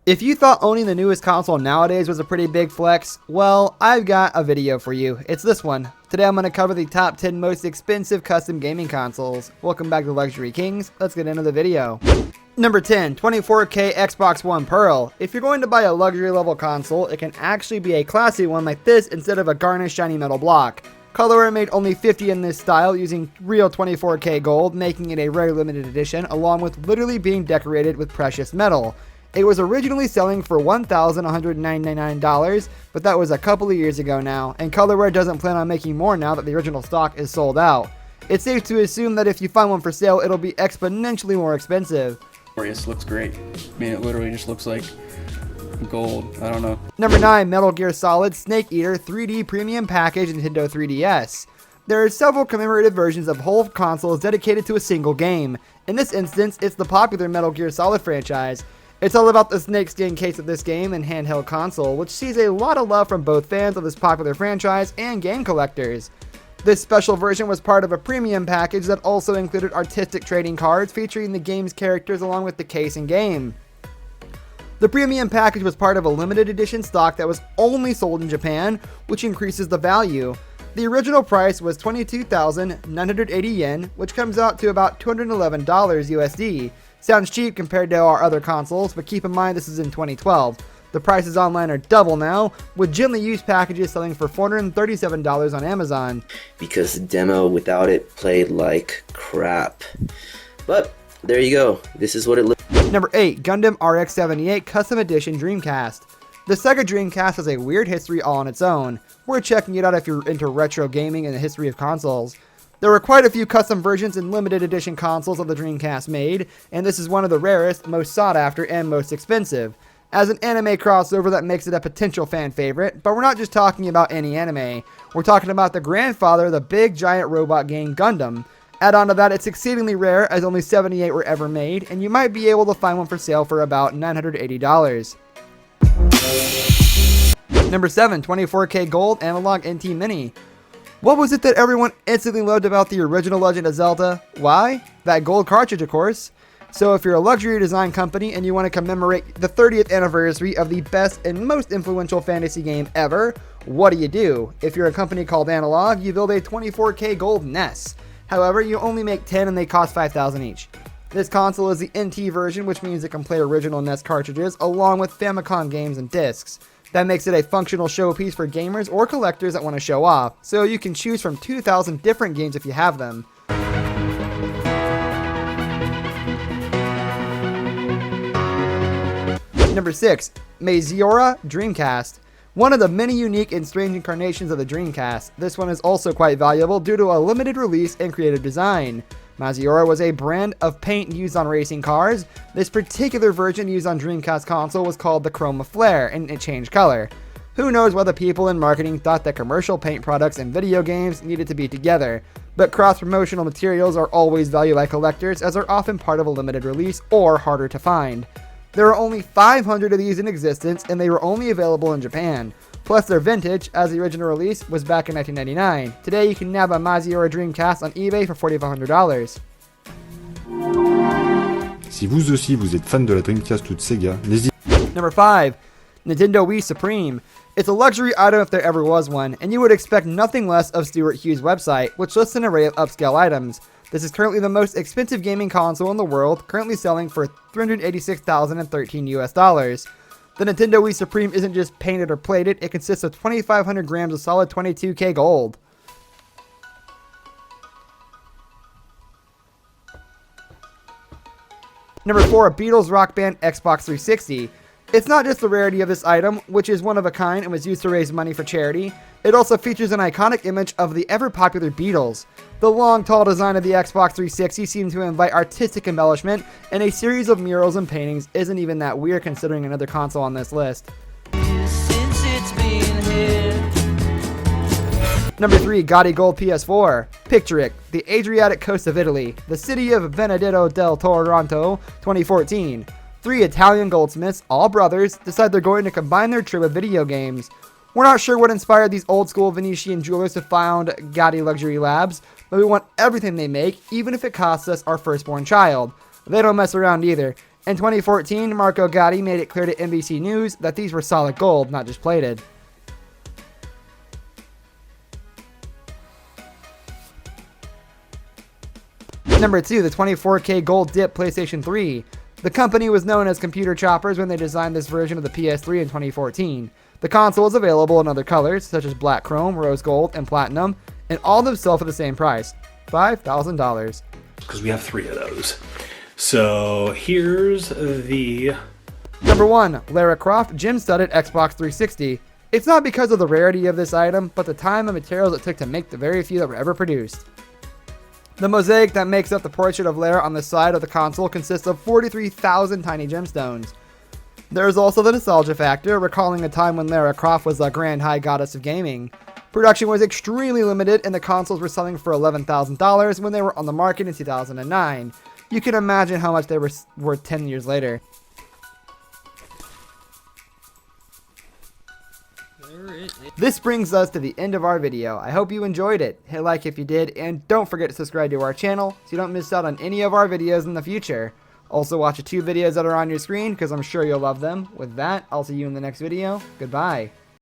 If you thought owning the newest console nowadays was a pretty big flex, well, I've got a video for you. It's this one. Today I'm going to cover the top 10 most expensive custom gaming consoles. Welcome back to Luxury Kings. Let's get into the video. Number 10, 24K Xbox One Pearl. If you're going to buy a luxury level console, it can actually be a classy one like this instead of a garnished shiny metal block. Colorware made only 50 in this style using real 24K gold, making it a rare limited edition, along with literally being decorated with precious metal. It was originally selling for $1,199, but that was a couple of years ago now, and Colorware doesn't plan on making more now that the original stock is sold out. It's safe to assume that if you find one for sale, it'll be exponentially more expensive. This looks great. I mean, it literally just looks like gold. I don't know. Number 9, Metal Gear Solid Snake Eater 3D Premium Package Nintendo 3DS. There are several commemorative versions of whole consoles dedicated to a single game. In this instance, it's the popular Metal Gear Solid franchise. It's all about the snakeskin case of this game and handheld console, which sees a lot of love from both fans of this popular franchise and game collectors. This special version was part of a premium package that also included artistic trading cards featuring the game's characters along with the case and game. The premium package was part of a limited edition stock that was only sold in Japan, which increases the value. The original price was 22,980 yen, which comes out to about $211 USD. Sounds cheap compared to our other consoles, but keep in mind this is in 2012. The prices online are double now, with gently used packages selling for $437 on Amazon. Because the demo without it played like crap. But there you go. This is what it looks like. Number 8, Gundam RX-78 Custom Edition Dreamcast. The Sega Dreamcast has a weird history all on its own. We're checking it out if you're into retro gaming and the history of consoles. There were quite a few custom versions and limited edition consoles of the Dreamcast made, and this is one of the rarest, most sought after, and most expensive. As an anime crossover, that makes it a potential fan favorite, but we're not just talking about any anime. We're talking about the grandfather of the big giant robot game Gundam. Add on to that, it's exceedingly rare as only 78 were ever made, and you might be able to find one for sale for about $980. Number 7, 24K Gold Analog NT Mini. What was it that everyone instantly loved about the original Legend of Zelda? Why? That gold cartridge, of course. So if you're a luxury design company and you want to commemorate the 30th anniversary of the best and most influential fantasy game ever, what do? If you're a company called Analog, you build a 24K gold NES. However, you only make 10 and they cost $5,000 each. This console is the NT version, which means it can play original NES cartridges along with Famicom games and discs. That makes it a functional showpiece for gamers or collectors that want to show off, so you can choose from 2,000 different games if you have them. Number 6, Maziora Dreamcast. One of the many unique and strange incarnations of the Dreamcast. This one is also quite valuable due to a limited release and creative design. Maziora was a brand of paint used on racing cars. This particular version used on Dreamcast console was called the Chroma Flare, and it changed color. Who knows why the people in marketing thought that commercial paint products and video games needed to be together, but cross-promotional materials are always valued by collectors as they're often part of a limited release or harder to find. There are only 500 of these in existence, and they were only available in Japan. Plus they're vintage, as the original release was back in 1999. Today you can nab a Maziora Dreamcast on eBay for $4,500. Si vous aussi vous êtes fan de la Dreamcast ou de Sega, n'hésitez. Number 5, Nintendo Wii Supreme. It's a luxury item if there ever was one, and you would expect nothing less of Stuart Hughes' website, which lists an array of upscale items. This is currently the most expensive gaming console in the world, currently selling for $386,013 US. The Nintendo Wii Supreme isn't just painted or plated, it consists of 2,500 grams of solid 22K gold. Number 4, Beatles Rock Band Xbox 360. It's not just the rarity of this item, which is one of a kind and was used to raise money for charity. It also features an iconic image of the ever-popular Beatles. The long, tall design of the Xbox 360 seems to invite artistic embellishment, and a series of murals and paintings isn't even that weird considering another console on this list. Number 3, Gotti Gold PS4. Picture it, the Adriatic coast of Italy, the city of Benedetto del Toronto, 2014. 3 Italian goldsmiths, all brothers, decide they're going to combine their trip with video games. We're not sure what inspired these old school Venetian jewelers to found Gotti Luxury Labs, but we want everything they make, even if it costs us our firstborn child. They don't mess around either. In 2014, Marco Gatti made it clear to NBC News that these were solid gold, not just plated. Number 2, the 24K Gold Dip PlayStation 3. The company was known as Computer Choppers when they designed this version of the PS3 in 2014. The console is available in other colors, such as black chrome, rose gold, and platinum, and all of them sell for the same price, $5,000. Because we have 3 of those. So here's the... Number 1, Lara Croft Gem-Studded Xbox 360. It's not because of the rarity of this item, but the time and materials it took to make the very few that were ever produced. The mosaic that makes up the portrait of Lara on the side of the console consists of 43,000 tiny gemstones. There is also the nostalgia factor, recalling a time when Lara Croft was the grand high goddess of gaming. Production was extremely limited and the consoles were selling for $11,000 when they were on the market in 2009. You can imagine how much they were worth 10 years later. This brings us to the end of our video. I hope you enjoyed it. Hit like if you did, and don't forget to subscribe to our channel so you don't miss out on any of our videos in the future. Also watch the 2 videos that are on your screen because I'm sure you'll love them. With that, I'll see you in the next video. Goodbye.